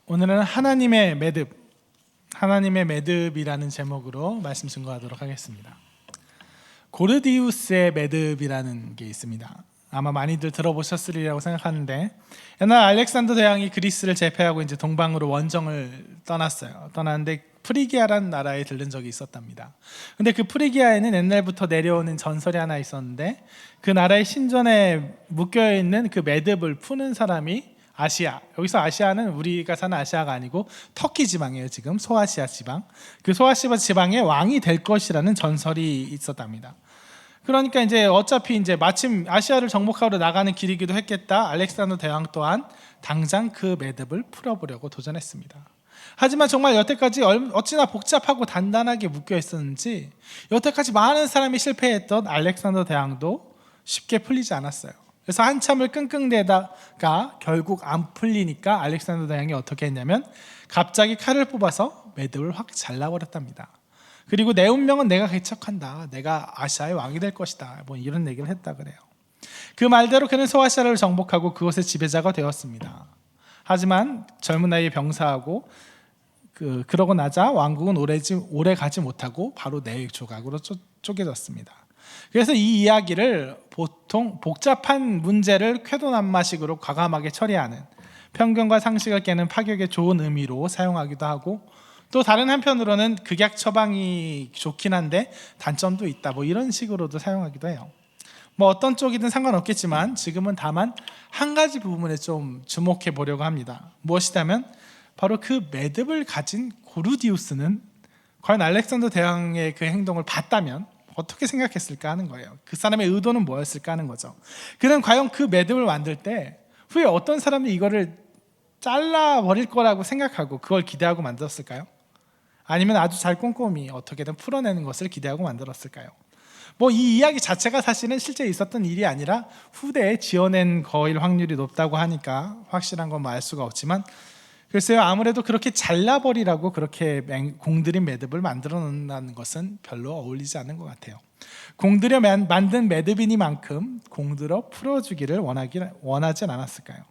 오늘은 하나님의 매듭이라는 제목으로 말씀 증거하도록 하겠습니다. 고르디우스의 매듭이라는 게 있습니다. 아마 많이들 들어보셨으리라고 생각하는데, 옛날 알렉산더 대왕이 그리스를 제패하고 이제 동방으로 원정을 떠났는데 프리기아라는 나라에 들른 적이 있었답니다. 근데 그 프리기아에는 옛날부터 내려오는 전설이 하나 있었는데, 그 나라의 신전에 묶여 있는 그 매듭을 푸는 사람이 아시아, 여기서 아시아는 우리가 사는 아시아가 아니고 터키 지방이에요. 지금 소아시아 지방, 그 소아시아 지방의 왕이 될 것이라는 전설이 있었답니다. 그러니까 이제 어차피 이제 마침 아시아를 정복하러 나가는 길이기도 했겠다. 알렉산더 대왕 또한 당장 그 매듭을 풀어보려고 도전했습니다. 하지만 정말 여태까지 어찌나 복잡하고 단단하게 묶여 있었는지 여태까지 많은 사람이 실패했던 알렉산더 대왕도 쉽게 풀리지 않았어요. 그래서 한참을 끙끙대다가 결국 안 풀리니까 알렉산더 대왕이 어떻게 했냐면 갑자기 칼을 뽑아서 매듭을 확 잘라버렸답니다. 그리고 내 운명은 내가 개척한다, 내가 아시아의 왕이 될 것이다, 뭐 이런 얘기를 했다 그래요. 그 말대로 그는 소아시아를 정복하고 그곳의 지배자가 되었습니다. 하지만 젊은 나이에 병사하고 그러고 나자 왕국은 오래 가지 못하고 바로 네 조각으로 쪼개졌습니다. 그래서 이 이야기를 보통 복잡한 문제를 쾌도난마식으로 과감하게 처리하는, 편견과 상식을 깨는 파격에 좋은 의미로 사용하기도 하고, 또 다른 한편으로는 극약 처방이 좋긴 한데 단점도 있다, 뭐 이런 식으로도 사용하기도 해요. 뭐 어떤 쪽이든 상관없겠지만 지금은 다만 한 가지 부분에 좀 주목해 보려고 합니다. 무엇이냐면 바로 그 매듭을 가진 고르디우스는 과연 알렉산더 대왕의 그 행동을 봤다면 어떻게 생각했을까 하는 거예요. 그 사람의 의도는 뭐였을까 하는 거죠. 그는 과연 그 매듭을 만들 때 후에 어떤 사람이 이거를 잘라버릴 거라고 생각하고 그걸 기대하고 만들었을까요? 아니면 아주 잘 꼼꼼히 어떻게든 풀어내는 것을 기대하고 만들었을까요? 뭐 이 이야기 자체가 사실은 실제 있었던 일이 아니라 후대에 지어낸 거일 확률이 높다고 하니까 확실한 건 알 수가 없지만, 글쎄요, 아무래도 그렇게 잘라버리라고 그렇게 공들인 매듭을 만들어 놓는다는 것은 별로 어울리지 않는 것 같아요. 공들여 만든 매듭이니만큼 공들여 풀어주기를 원하진 않았을까요?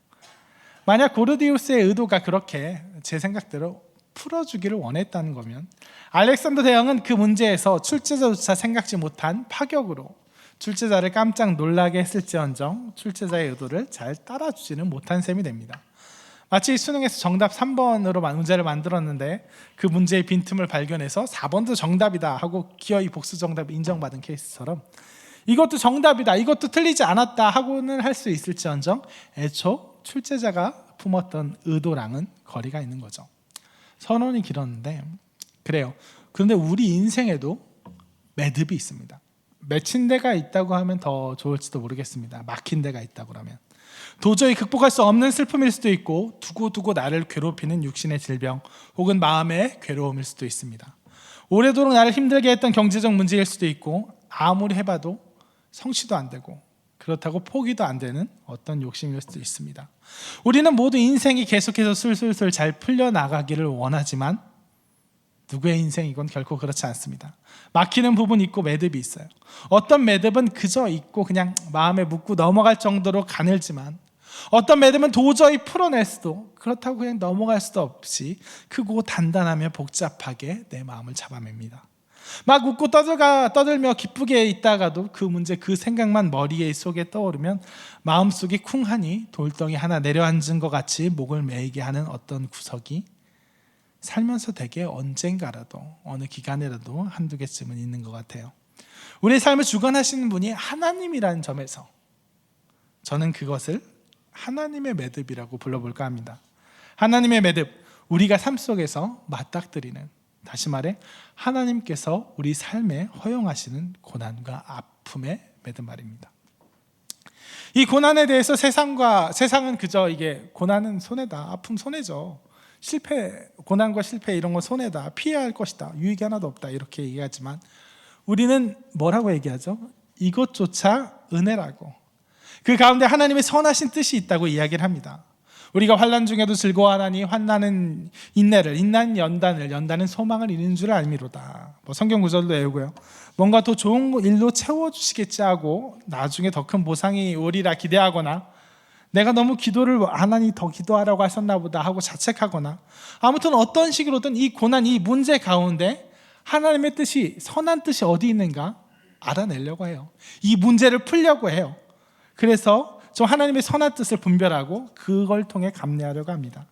만약 고르디우스의 의도가 그렇게 제 생각대로 풀어주기를 원했다는 거면 알렉산더 대왕은 그 문제에서 출제자조차 생각지 못한 파격으로 출제자를 깜짝 놀라게 했을지언정 출제자의 의도를 잘 따라주지는 못한 셈이 됩니다. 마치 수능에서 정답 3번으로 문제를 만들었는데 그 문제의 빈틈을 발견해서 4번도 정답이다 하고 기어이 복수 정답을 인정받은 케이스처럼 이것도 정답이다, 이것도 틀리지 않았다 하고는 할 수 있을지언정 애초 출제자가 품었던 의도랑은 거리가 있는 거죠. 선언이 길었는데 그래요. 그런데 우리 인생에도 매듭이 있습니다. 맺힌 데가 있다고 하면 더 좋을지도 모르겠습니다. 막힌 데가 있다고 하면 도저히 극복할 수 없는 슬픔일 수도 있고 두고두고 나를 괴롭히는 육신의 질병 혹은 마음의 괴로움일 수도 있습니다. 오래도록 나를 힘들게 했던 경제적 문제일 수도 있고 아무리 해봐도 성취도 안 되고 그렇다고 포기도 안 되는 어떤 욕심일 수도 있습니다. 우리는 모두 인생이 계속해서 술술술 잘 풀려나가기를 원하지만 누구의 인생이건 결코 그렇지 않습니다. 막히는 부분이 있고 매듭이 있어요. 어떤 매듭은 그저 있고 그냥 마음에 묻고 넘어갈 정도로 가늘지만 어떤 매듭은 도저히 풀어낼 수도, 그렇다고 그냥 넘어갈 수도 없이 크고 단단하며 복잡하게 내 마음을 잡아맵니다. 막 웃고 떠들며 기쁘게 있다가도 그 문제, 그 생각만 머리에 속에 떠오르면 마음속이 쿵하니 돌덩이 하나 내려앉은 것 같이 목을 메이게 하는 어떤 구석이 살면서 되게 언젠가라도 어느 기간에라도 한두 개쯤은 있는 것 같아요. 우리의 삶을 주관하시는 분이 하나님이라는 점에서 저는 그것을 하나님의 매듭이라고 불러볼까 합니다. 하나님의 매듭, 우리가 삶 속에서 맞닥뜨리는, 다시 말해 하나님께서 우리 삶에 허용하시는 고난과 아픔의 매듭 말입니다. 이 고난에 대해서 세상은 그저 이게 고난은 손해다, 아픔 손해죠, 고난과 실패 이런 건 손해다, 피해야 할 것이다, 유익이 하나도 없다 이렇게 얘기하지만 우리는 뭐라고 얘기하죠? 이것조차 은혜라고, 그 가운데 하나님의 선하신 뜻이 있다고 이야기를 합니다. 우리가 환난 중에도 즐거워하나니 환난은 인내를, 인난 연단은 소망을 이루는 줄 알미로다. 뭐 성경 구절도 외우고요. 뭔가 더 좋은 일로 채워주시겠지 하고 나중에 더 큰 보상이 오리라 기대하거나 내가 너무 기도를 안 하니 더 기도하라고 하셨나 보다 하고 자책하거나, 아무튼 어떤 식으로든 이 고난, 이 문제 가운데 하나님의 뜻이, 선한 뜻이 어디 있는가 알아내려고 해요. 이 문제를 풀려고 해요. 그래서 좀 하나님의 선한 뜻을 분별하고 그걸 통해 감내하려고 합니다.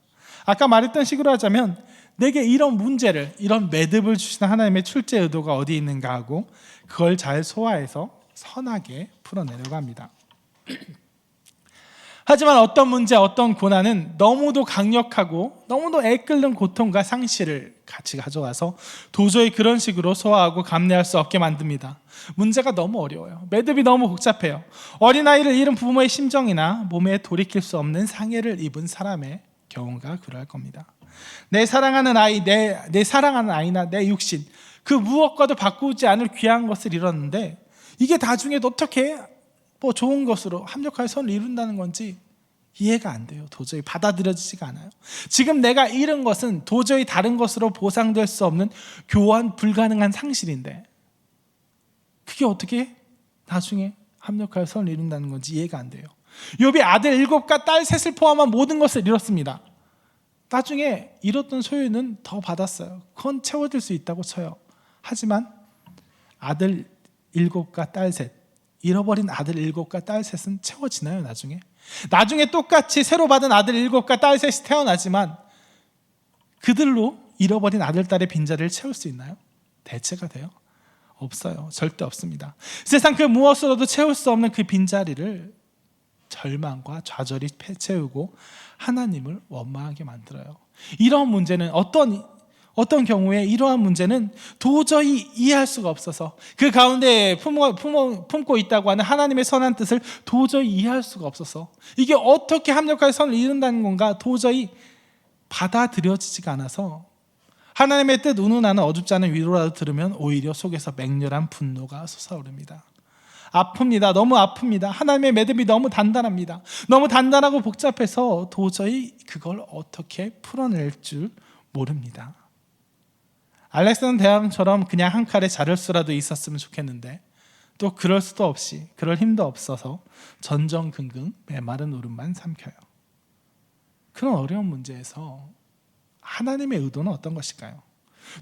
아까 말했던 식으로 하자면, 내게 이런 문제를, 이런 매듭을 주시는 하나님의 출제 의도가 어디 있는가 하고 그걸 잘 소화해서 선하게 풀어내려고 합니다. 하지만 어떤 문제, 어떤 고난은 너무도 강력하고 너무도 애끓는 고통과 상실을 같이 가져와서 도저히 그런 식으로 소화하고 감내할 수 없게 만듭니다. 문제가 너무 어려워요. 매듭이 너무 복잡해요. 어린아이를 잃은 부모의 심정이나 몸에 돌이킬 수 없는 상해를 입은 사람의 경우가 그럴 겁니다. 내 사랑하는 아이, 내 사랑하는 아이나 내 육신, 그 무엇과도 바꾸지 않을 귀한 것을 잃었는데 이게 나중에 어떻게 좋은 것으로 합력할 선을 이룬다는 건지 이해가 안 돼요. 도저히 받아들여지지가 않아요. 지금 내가 잃은 것은 도저히 다른 것으로 보상될 수 없는 교환 불가능한 상실인데 그게 어떻게 나중에 합력할 선을 이룬다는 건지 이해가 안 돼요. 욥이 아들 7과 딸 3을 포함한 모든 것을 잃었습니다. 나중에 잃었던 소유는 더 받았어요. 그건 채워질 수 있다고 쳐요. 하지만 아들 7과 딸 3, 잃어버린 아들 7과 딸 3은 채워지나요? 나중에 똑같이 새로 받은 아들 7과 딸 3이 태어나지만 그들로 잃어버린 아들, 딸의 빈자리를 채울 수 있나요? 대체가 돼요? 없어요. 절대 없습니다. 세상 그 무엇으로도 채울 수 없는 그 빈자리를 절망과 좌절이 채우고 하나님을 원망하게 만들어요. 이러한 문제는 어떤 경우에 이러한 문제는 도저히 이해할 수가 없어서 그 가운데 품고 있다고 하는 하나님의 선한 뜻을 도저히 이해할 수가 없어서 이게 어떻게 합력할 선을 이룬다는 건가 도저히 받아들여지지가 않아서 하나님의 뜻 운운하는 어둡지 않은 위로라도 들으면 오히려 속에서 맹렬한 분노가 솟아오릅니다. 아픕니다. 너무 아픕니다. 하나님의 매듭이 너무 단단합니다. 너무 단단하고 복잡해서 도저히 그걸 어떻게 풀어낼 줄 모릅니다. 알렉산더 대왕처럼 그냥 한 칼에 자를 수라도 있었으면 좋겠는데 또 그럴 수도 없이, 그럴 힘도 없어서 전전긍긍 메마른 울음만 삼켜요. 그런 어려운 문제에서 하나님의 의도는 어떤 것일까요?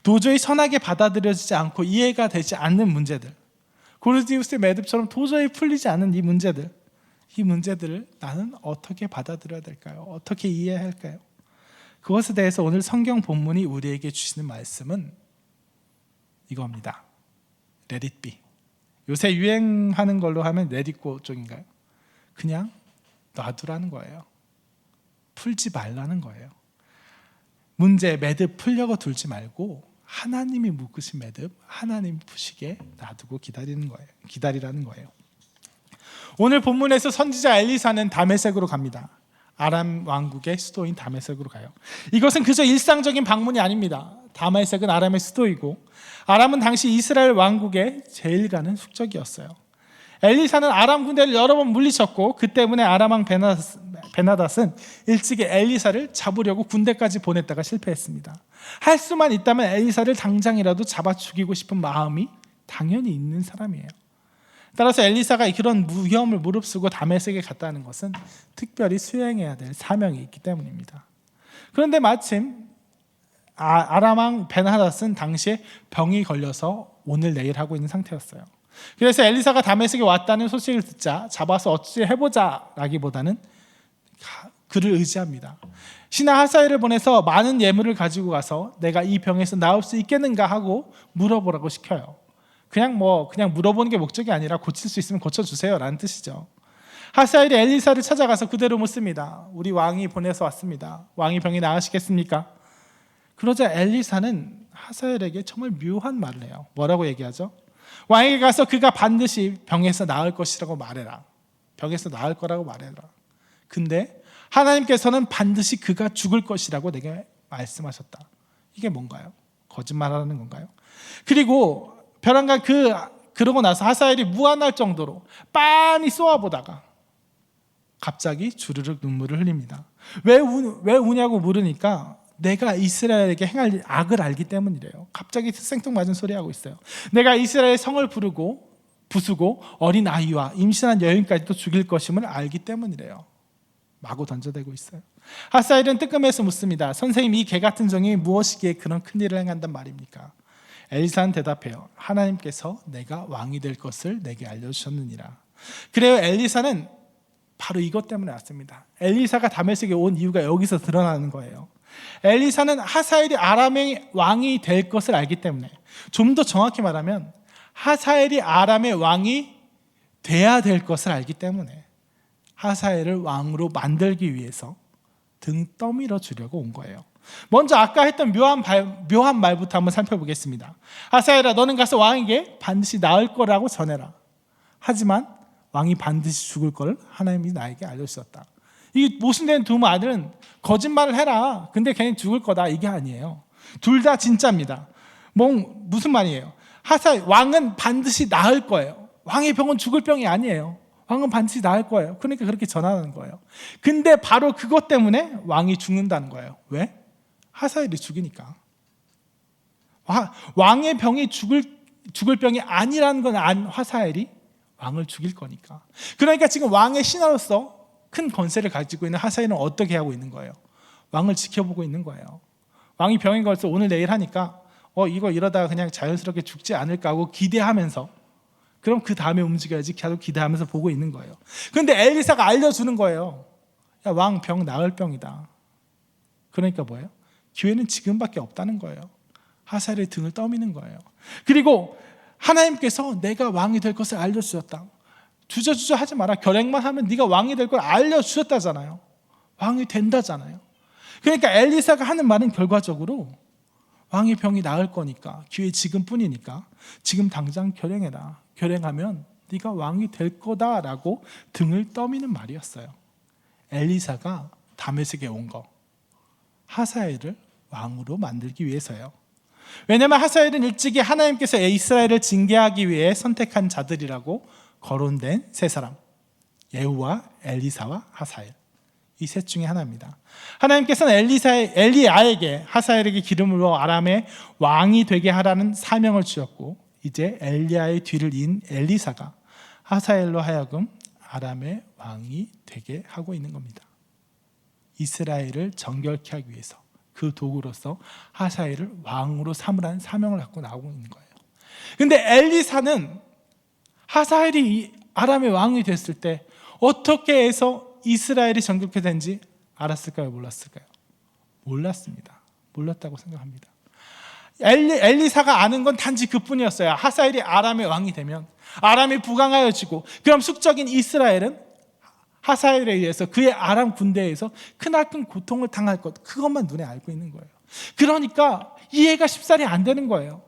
도저히 선하게 받아들여지지 않고 이해가 되지 않는 문제들, 고르디우스의 매듭처럼 도저히 풀리지 않는 이 문제들을 나는 어떻게 받아들여야 될까요? 어떻게 이해해야 할까요? 그것에 대해서 오늘 성경 본문이 우리에게 주시는 말씀은 이겁니다. Let it be. 요새 유행하는 걸로 하면 let it go 쪽인가요? 그냥 놔두라는 거예요. 풀지 말라는 거예요. 문제, 매듭 풀려고 둘지 말고 하나님이 묶으신 매듭, 하나님이 푸시게 놔두고 기다리라는 거예요. 오늘 본문에서 선지자 엘리사는 다메섹으로 갑니다. 아람 왕국의 수도인 다메섹으로 가요. 이것은 그저 일상적인 방문이 아닙니다. 다메섹은 아람의 수도이고 아람은 당시 이스라엘 왕국의 제일 가는 숙적이었어요. 엘리사는 아람 군대를 여러 번 물리쳤고 그 때문에 아람 왕 베나닷은 일찍이 엘리사를 잡으려고 군대까지 보냈다가 실패했습니다. 할 수만 있다면 엘리사를 당장이라도 잡아 죽이고 싶은 마음이 당연히 있는 사람이에요. 따라서 엘리사가 그런 위험을 무릅쓰고 다메섹에 갔다는 것은 특별히 수행해야 될 사명이 있기 때문입니다. 그런데 마침 아람 왕 베나닷은 당시에 병이 걸려서 오늘 내일 하고 있는 상태였어요. 그래서 엘리사가 다메섹에 왔다는 소식을 듣자 잡아서 어찌 해보자 라기보다는 그를 의지합니다. 신하 하사엘을 보내서 많은 예물을 가지고 가서 내가 이 병에서 나을 수 있겠는가 하고 물어보라고 시켜요. 그냥 물어보는 게 목적이 아니라 고칠 수 있으면 고쳐주세요 라는 뜻이죠. 하사엘이 엘리사를 찾아가서 그대로 묻습니다. 우리 왕이 보내서 왔습니다. 왕이 병이 나으시겠습니까? 그러자 엘리사는 하사엘에게 정말 묘한 말을 해요. 뭐라고 얘기하죠? 왕에게 가서 그가 반드시 병에서 나을 것이라고 말해라. 병에서 나을 거라고 말해라. 근데 하나님께서는 반드시 그가 죽을 것이라고 내게 말씀하셨다. 이게 뭔가요? 거짓말하는 건가요? 그리고 벼랑간 그러고 나서 하사엘이 무안할 정도로 빤히 쏘아보다가 갑자기 주르륵 눈물을 흘립니다. 왜 우냐고 물으니까 내가 이스라엘에게 행할 악을 알기 때문이래요. 갑자기 생뚱맞은 소리 하고 있어요. 내가 이스라엘 성을 부수고 어린 아이와 임신한 여인까지도 죽일 것임을 알기 때문이래요. 마구 던져대고 있어요. 하사엘은 뜨끔해서 묻습니다. 선생님, 이 개 같은 종이 무엇이기에 그런 큰일을 행한단 말입니까? 엘리사는 대답해요. 하나님께서 내가 왕이 될 것을 내게 알려주셨느니라. 그래요, 엘리사는 바로 이것 때문에 왔습니다. 엘리사가 다메섹에 온 이유가 여기서 드러나는 거예요. 엘리사는 하사엘이 아람의 왕이 될 것을 알기 때문에, 좀 더 정확히 말하면 하사엘이 아람의 왕이 돼야 될 것을 알기 때문에 하사엘을 왕으로 만들기 위해서 등 떠밀어 주려고 온 거예요. 먼저 아까 했던 묘한 말부터 한번 살펴보겠습니다. 하사엘아, 너는 가서 왕에게 반드시 나을 거라고 전해라. 하지만 왕이 반드시 죽을 걸 하나님이 나에게 알려주셨다. 이 모순된 두 아들은 거짓말을 해라, 근데 걔는 죽을 거다, 이게 아니에요. 둘 다 진짜입니다. 무슨 말이에요? 왕은 반드시 나을 거예요. 왕의 병은 죽을 병이 아니에요. 왕은 반드시 나을 거예요. 그러니까 그렇게 전하는 거예요. 근데 바로 그것 때문에 왕이 죽는다는 거예요. 왜? 하사엘이 죽이니까. 왕의 병이 죽을 병이 아니라는 건 하사엘이 왕을 죽일 거니까. 그러니까 지금 왕의 신하로서 큰 권세를 가지고 있는 하사엘은 어떻게 하고 있는 거예요? 왕을 지켜보고 있는 거예요. 왕이 병인 걸서 오늘 내일 하니까 이거 이러다가 그냥 자연스럽게 죽지 않을까 하고 기대하면서, 그럼 그 다음에 움직여야지 계속 기대하면서 보고 있는 거예요. 그런데 엘리사가 알려주는 거예요. 야, 왕 병 나을 병이다. 그러니까 뭐예요? 기회는 지금밖에 없다는 거예요. 하사엘의 등을 떠미는 거예요. 그리고 하나님께서 내가 왕이 될 것을 알려주셨다. 주저주저 하지 마라. 결행만 하면 네가 왕이 될 걸 알려주셨다잖아요. 왕이 된다잖아요. 그러니까 엘리사가 하는 말은 결과적으로 왕의 병이 나을 거니까, 기회 지금뿐이니까 지금 당장 결행해라. 결행하면 네가 왕이 될 거다라고 등을 떠미는 말이었어요. 엘리사가 다메섹에 온 거, 하사엘을 왕으로 만들기 위해서요. 왜냐하면 하사엘은 일찍이 하나님께서 이스라엘을 징계하기 위해 선택한 자들이라고 거론된 세 사람, 예후와 엘리사와 하사엘, 이 셋 중에 하나입니다. 하나님께서는 엘리야에게 하사엘에게 기름을 부어 아람의 왕이 되게 하라는 사명을 주었고, 이제 엘리야의 뒤를 이은 엘리사가 하사엘로 하여금 아람의 왕이 되게 하고 있는 겁니다. 이스라엘을 정결케 하기 위해서 그 도구로서 하사엘을 왕으로 삼으라는 사명을 갖고 나오고 있는 거예요. 그런데 엘리사는 하사엘이 아람의 왕이 됐을 때 어떻게 해서 이스라엘이 정결케 된지 알았을까요? 몰랐을까요? 몰랐습니다. 몰랐다고 생각합니다. 엘리사가 아는 건 단지 그뿐이었어요. 하사엘이 아람의 왕이 되면 아람이 부강하여지고, 그럼 숙적인 이스라엘은 하사엘에 의해서 그의 아람 군대에서 크나큰 고통을 당할 것, 그것만 눈에 알고 있는 거예요. 그러니까 이해가 쉽사리 안 되는 거예요.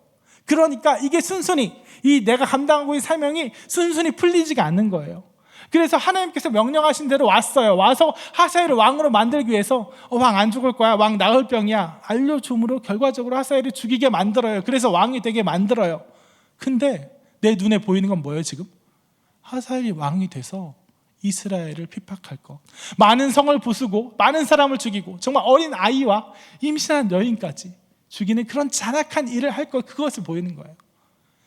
그러니까 이게 순순히 내가 감당하고 있는 사명이 순순히 풀리지가 않는 거예요. 그래서 하나님께서 명령하신 대로 왔어요. 와서 하사엘을 왕으로 만들기 위해서 왕 안 죽을 거야, 왕 나을 병이야 알려줌으로 결과적으로 하사엘을 죽이게 만들어요. 그래서 왕이 되게 만들어요. 근데 내 눈에 보이는 건 뭐예요? 지금 하사엘이 왕이 돼서 이스라엘을 핍박할 것, 많은 성을 부수고 많은 사람을 죽이고 정말 어린 아이와 임신한 여인까지 죽이는 그런 잔악한 일을 할 것, 그것을 보이는 거예요.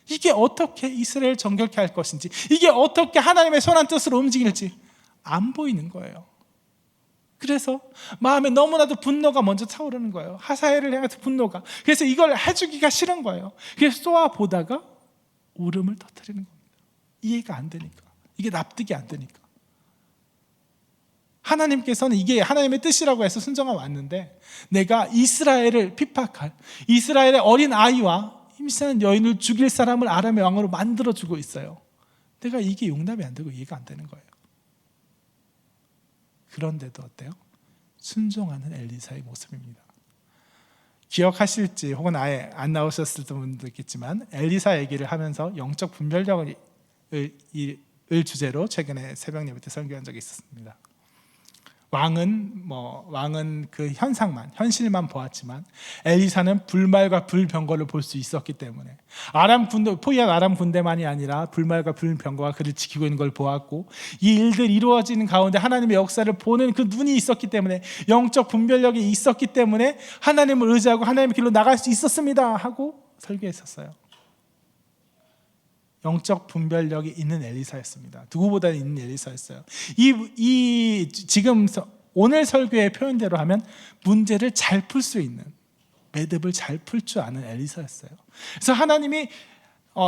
이게 어떻게 이스라엘 정결케 할 것인지, 이게 어떻게 하나님의 선한 뜻으로 움직일지 안 보이는 거예요. 그래서 마음에 너무나도 분노가 먼저 차오르는 거예요. 하사엘을 향해서 분노가. 그래서 이걸 해주기가 싫은 거예요. 그래서 쏘아보다가 울음을 터뜨리는 겁니다. 이해가 안 되니까, 이게 납득이 안 되니까. 하나님께서는 이게 하나님의 뜻이라고 해서 순종하고 왔는데, 내가 이스라엘을 핍박할, 이스라엘의 어린 아이와 임신한 여인을 죽일 사람을 아람의 왕으로 만들어주고 있어요. 내가 이게 용납이 안 되고 이해가 안 되는 거예요. 그런데도 어때요? 순종하는 엘리사의 모습입니다. 기억하실지 혹은 아예 안 나오셨을 분도 있겠지만, 엘리사 얘기를 하면서 영적 분별력을 주제로 최근에 새벽 예배 때 설교한 적이 있었습니다. 왕은 그 현실만 보았지만 엘리사는 불말과 불병거를 볼 수 있었기 때문에, 포위한 아람 군대만이 아니라 불말과 불병거가 그를 지키고 있는 걸 보았고, 이 일들이 이루어지는 가운데 하나님의 역사를 보는 그 눈이 있었기 때문에, 영적 분별력이 있었기 때문에 하나님을 의지하고 하나님의 길로 나갈 수 있었습니다 하고 설교했었어요. 영적 분별력이 있는 엘리사였습니다. 누구보다 있는 엘리사였어요. 지금 오늘 설교의 표현대로 하면 문제를 잘 풀 수 있는, 매듭을 잘 풀 줄 아는 엘리사였어요. 그래서 하나님이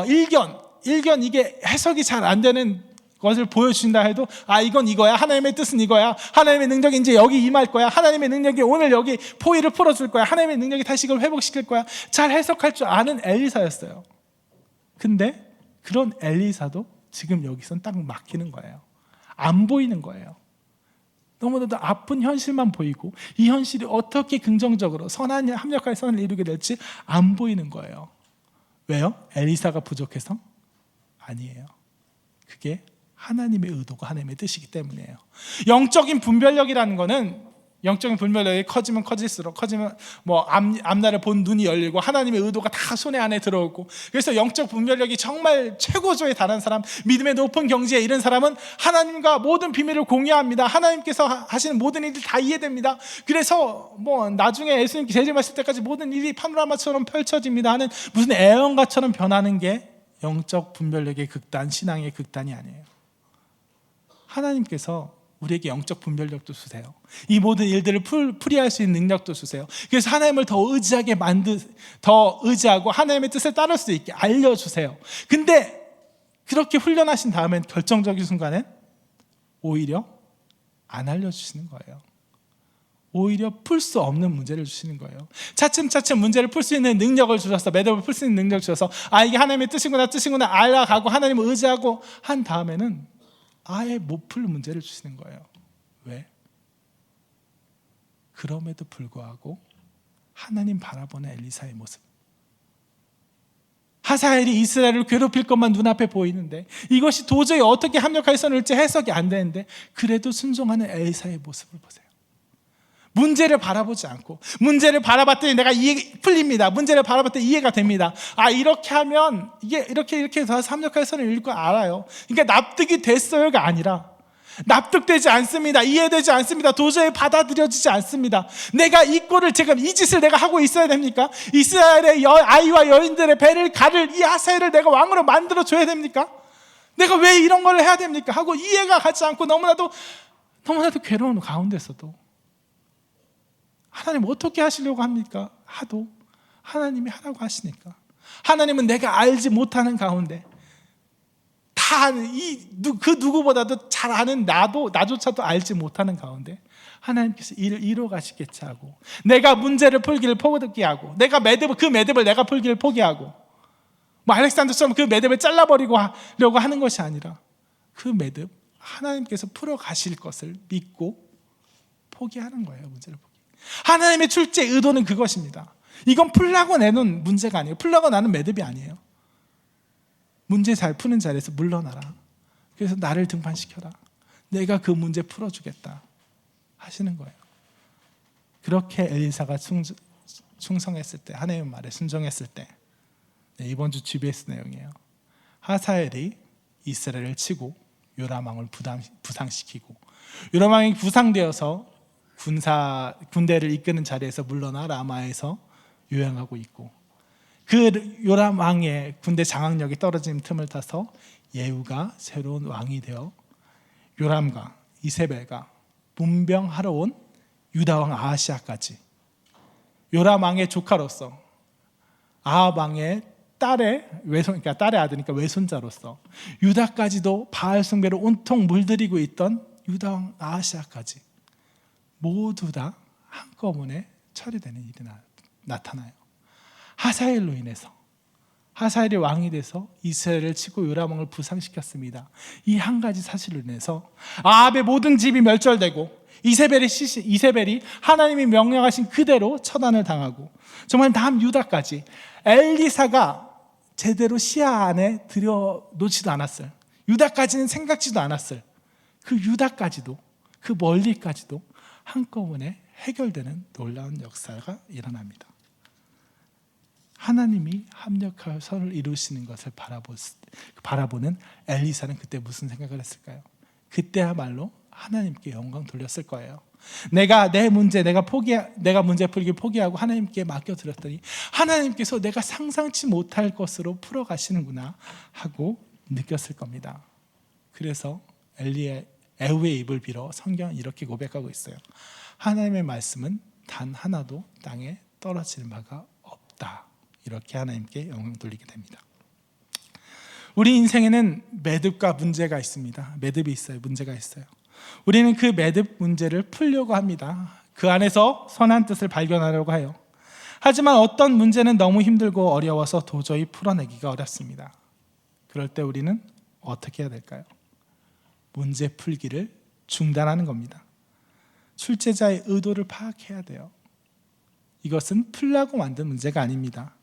일견 이게 해석이 잘 안 되는 것을 보여주신다 해도 이건 이거야, 하나님의 뜻은 이거야, 하나님의 능력이 이제 여기 임할 거야, 하나님의 능력이 오늘 여기 포위를 풀어줄 거야, 하나님의 능력이 다시 이걸 회복시킬 거야, 잘 해석할 줄 아는 엘리사였어요. 근데 그런 엘리사도 지금 여기선 딱 막히는 거예요. 안 보이는 거예요. 너무나도 아픈 현실만 보이고 이 현실이 어떻게 긍정적으로 합력할 선을 이루게 될지 안 보이는 거예요. 왜요? 엘리사가 부족해서? 아니에요. 그게 하나님의 의도고 하나님의 뜻이기 때문이에요. 영적인 분별력이라는 거는, 영적인 분별력이 커지면 커질수록, 앞날을 본 눈이 열리고 하나님의 의도가 다 손에 안에 들어오고, 그래서 영적 분별력이 정말 최고조에 달한 사람, 믿음의 높은 경지에 이른 사람은 하나님과 모든 비밀을 공유합니다. 하나님께서 하시는 모든 일이 다 이해됩니다. 그래서 나중에 예수님 재림하실 때까지 모든 일이 파노라마처럼 펼쳐집니다 하는 무슨 애언가처럼 변하는 게 영적 분별력의 극단, 신앙의 극단이 아니에요. 하나님께서 우리에게 영적 분별력도 주세요. 이 모든 일들을 풀이할 수 있는 능력도 주세요. 그래서 하나님을 더 의지하고 하나님의 뜻을 따를 수 있게 알려주세요. 근데 그렇게 훈련하신 다음엔 결정적인 순간엔 오히려 안 알려주시는 거예요. 오히려 풀 수 없는 문제를 주시는 거예요. 차츰차츰 문제를 풀 수 있는 능력을 주셔서, 매듭을 풀 수 있는 능력을 주셔서 이게 하나님의 뜻이구나 알아가고 하나님을 의지하고 한 다음에는 아예 못 풀 문제를 주시는 거예요. 왜? 그럼에도 불구하고 하나님 바라보는 엘리사의 모습, 하사엘이 이스라엘을 괴롭힐 것만 눈앞에 보이는데, 이것이 도저히 어떻게 합력할 선을 일지 해석이 안 되는데 그래도 순종하는 엘리사의 모습을 보세요. 문제를 바라보지 않고, 문제를 바라봤더니 내가 풀립니다. 문제를 바라봤더니 이해가 됩니다. 이렇게 하면 이렇게 해서 합력할 선을 이룰 거 알아요. 그러니까 납득이 됐어요가 아니라, 납득되지 않습니다. 이해되지 않습니다. 도저히 받아들여지지 않습니다. 내가 이 짓을 내가 하고 있어야 됩니까? 이스라엘의 아이와 여인들의 배를 가를 이 하사엘을 내가 왕으로 만들어 줘야 됩니까? 내가 왜 이런 걸 해야 됩니까? 하고 이해가 가지 않고 너무나도 괴로운 가운데서도 하나님 어떻게 하시려고 합니까? 하도 하나님이 하라고 하시니까, 하나님은 내가 알지 못하는 가운데, 그 누구보다도 잘 아는 나조차도 알지 못하는 가운데 하나님께서 일을 이루어 가시겠지 하고, 내가 문제를 풀기를 포기하고, 그 매듭을 내가 풀기를 포기하고, 알렉산더처럼 그 매듭을 잘라버리고 하려고 하는 것이 아니라, 그 매듭 하나님께서 풀어 가실 것을 믿고 포기하는 거예요. 문제를 포기. 하나님의 출제 의도는 그것입니다. 이건 풀라고 내놓은 문제가 아니에요. 풀라고 나는 매듭이 아니에요. 문제 잘 푸는 자리에서 물러나라. 그래서 나를 등판시켜라. 내가 그 문제 풀어주겠다 하시는 거예요. 그렇게 엘리사가 충성했을 때, 하나님의 말에 순종했을 때, 이번 주 GBS 내용이에요. 하사엘이 이스라엘을 치고 요람 왕을 부상시키고, 요람 왕이 부상되어서 군대를 이끄는 자리에서 물러나 라마에서 요양하고 있고, 그 요람 왕의 군대 장악력이 떨어진 틈을 타서 예후가 새로운 왕이 되어 요람과 이세벨과 문병하러 온 유다 왕 아하시아까지, 요람 왕의 조카로서 아합 왕의 딸의 아들이니까 외손자로서 유다까지도 바알 숭배로 온통 물들이고 있던 유다 왕 아하시아까지 모두 다 한꺼번에 처리되는 일이 나타나요. 하사엘로 인해서, 하사엘이 왕이 돼서 이스라엘을 치고 요람 왕을 부상시켰습니다. 이 한 가지 사실로 인해서 아합의 모든 집이 멸절되고, 이세벨이 하나님이 명령하신 그대로 처단을 당하고, 정말 남 유다까지 엘리사가 제대로 시야 안에 들여놓지도 않았을, 유다까지는 생각지도 않았을 그 유다까지도, 그 멀리까지도 한꺼번에 해결되는 놀라운 역사가 일어납니다. 하나님이 합력할 선을 이루시는 것을 바라보는 엘리사는 그때 무슨 생각을 했을까요? 그때야말로 하나님께 영광 돌렸을 거예요. 내가 문제 풀기 포기하고 하나님께 맡겨드렸더니 하나님께서 내가 상상치 못할 것으로 풀어가시는구나 하고 느꼈을 겁니다. 그래서 에후의 입을 빌어 성경은 이렇게 고백하고 있어요. 하나님의 말씀은 단 하나도 땅에 떨어지는 바가 없다. 이렇게 하나님께 영광 돌리게 됩니다. 우리 인생에는 매듭과 문제가 있습니다. 매듭이 있어요. 문제가 있어요. 우리는 그 매듭 문제를 풀려고 합니다. 그 안에서 선한 뜻을 발견하려고 해요. 하지만 어떤 문제는 너무 힘들고 어려워서 도저히 풀어내기가 어렵습니다. 그럴 때 우리는 어떻게 해야 될까요? 문제 풀기를 중단하는 겁니다. 출제자의 의도를 파악해야 돼요. 이것은 풀라고 만든 문제가 아닙니다.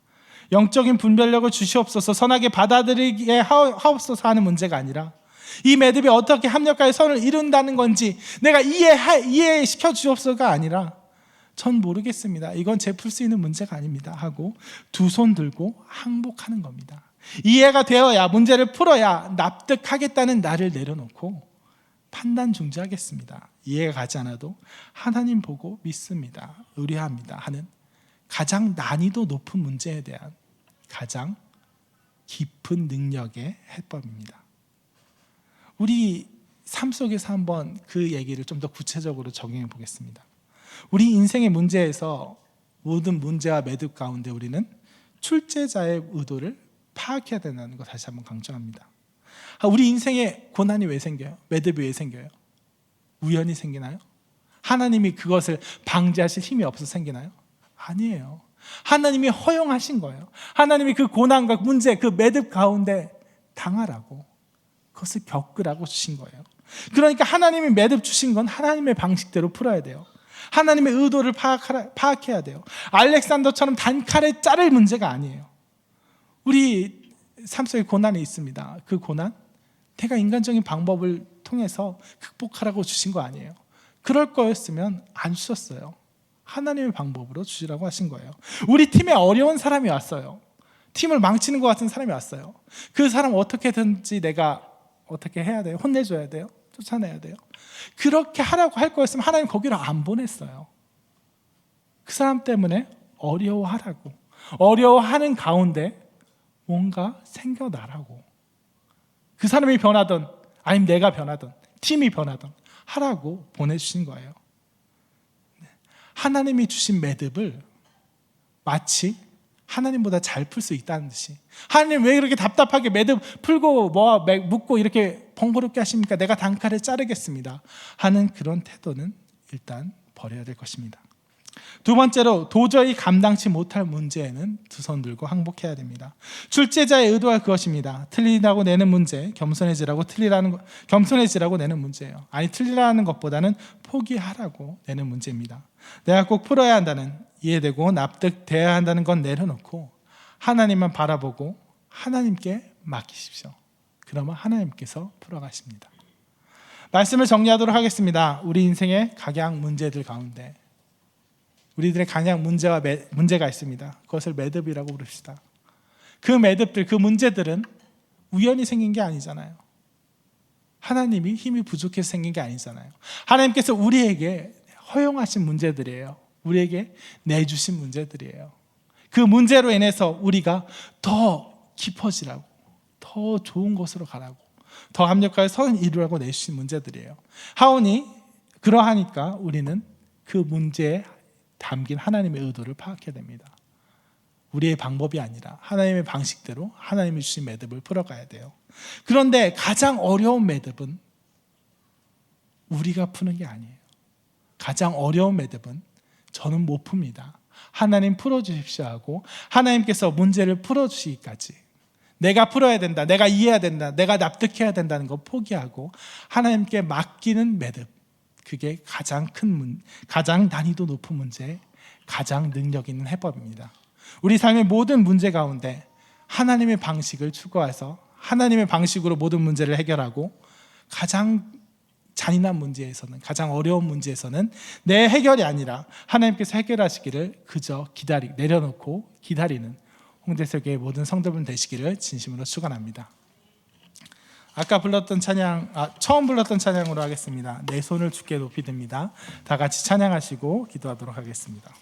영적인 분별력을 주시옵소서, 선하게 받아들이게 하옵소서 하는 문제가 아니라 이 매듭이 어떻게 합력하여 선을 이룬다는 건지 내가 이해시켜 주옵소서가 아니라 전 모르겠습니다. 이건 제 풀 수 있는 문제가 아닙니다 하고 두 손 들고 항복하는 겁니다. 이해가 되어야, 문제를 풀어야 납득하겠다는 나를 내려놓고 판단 중지하겠습니다. 이해가 가지 않아도 하나님 보고 믿습니다, 의뢰합니다 하는 가장 난이도 높은 문제에 대한 가장 깊은 능력의 해법입니다. 우리 삶 속에서 한번 그 얘기를 좀 더 구체적으로 적용해 보겠습니다. 우리 인생의 문제에서 모든 문제와 매듭 가운데 우리는 출제자의 의도를 파악해야 된다는 거 다시 한번 강조합니다. 우리 인생에 고난이 왜 생겨요? 매듭이 왜 생겨요? 우연히 생기나요? 하나님이 그것을 방지하실 힘이 없어서 생기나요? 아니에요. 하나님이 허용하신 거예요. 하나님이 그 고난과 문제, 그 매듭 가운데 당하라고, 그것을 겪으라고 주신 거예요. 그러니까 하나님이 매듭 주신 건 하나님의 방식대로 풀어야 돼요. 하나님의 의도를 파악해야 돼요. 알렉산더처럼 단칼에 자를 문제가 아니에요. 우리 삶 속에 고난이 있습니다. 그 고난, 내가 인간적인 방법을 통해서 극복하라고 주신 거 아니에요. 그럴 거였으면 안 주셨어요. 하나님의 방법으로 주시라고 하신 거예요. 우리 팀에 어려운 사람이 왔어요. 팀을 망치는 것 같은 사람이 왔어요. 그 사람 어떻게든지 내가 어떻게 해야 돼요? 혼내줘야 돼요? 쫓아내야 돼요? 그렇게 하라고 할 거였으면 하나님 거기로 안 보냈어요. 그 사람 때문에 어려워하라고, 어려워하는 가운데 뭔가 생겨나라고, 그 사람이 변하든 아니면 내가 변하든 팀이 변하든 하라고 보내주신 거예요. 하나님이 주신 매듭을 마치 하나님보다 잘 풀 수 있다는 듯이, 하나님 왜 그렇게 답답하게 매듭 풀고 묶고 이렇게 번거롭게 하십니까? 내가 단칼에 자르겠습니다 하는 그런 태도는 일단 버려야 될 것입니다. 두 번째로, 도저히 감당치 못할 문제에는 두 손 들고 항복해야 됩니다. 출제자의 의도가 그것입니다. 틀리다고 내는 문제, 겸손해지라고 내는 문제예요. 아니, 틀리라는 것보다는 포기하라고 내는 문제입니다. 내가 꼭 풀어야 한다는, 이해되고 납득돼야 한다는 건 내려놓고 하나님만 바라보고 하나님께 맡기십시오. 그러면 하나님께서 풀어가십니다. 말씀을 정리하도록 하겠습니다. 우리 인생의 각양 문제들 가운데 우리들의 각양 문제가 있습니다. 그것을 매듭이라고 부릅시다. 그 매듭들, 그 문제들은 우연히 생긴 게 아니잖아요. 하나님이 힘이 부족해서 생긴 게 아니잖아요. 하나님께서 우리에게 허용하신 문제들이에요. 우리에게 내주신 문제들이에요. 그 문제로 인해서 우리가 더 깊어지라고, 더 좋은 곳으로 가라고, 더 합력하여 선을 이루라고 내주신 문제들이에요. 하오니 그러하니까 우리는 그 문제에 담긴 하나님의 의도를 파악해야 됩니다. 우리의 방법이 아니라 하나님의 방식대로 하나님이 주신 매듭을 풀어가야 돼요. 그런데 가장 어려운 매듭은 우리가 푸는 게 아니에요. 가장 어려운 매듭은 저는 못 풉니다, 하나님 풀어주십시오 하고 하나님께서 문제를 풀어주시기까지 내가 풀어야 된다, 내가 이해해야 된다, 내가 납득해야 된다는 거 포기하고 하나님께 맡기는 매듭, 그게 가장 난이도 높은 문제의 가장 능력 있는 해법입니다. 우리 삶의 모든 문제 가운데 하나님의 방식을 추구해서 하나님의 방식으로 모든 문제를 해결하고 가장 잔인한 문제에서는, 가장 어려운 문제에서는 내 해결이 아니라 하나님께서 해결하시기를 그저 내려놓고 기다리는 홍대석의 모든 성도분 되시기를 진심으로 축원합니다. 처음 불렀던 찬양으로 하겠습니다. 내 손을 주께 높이 듭니다. 다 같이 찬양하시고 기도하도록 하겠습니다.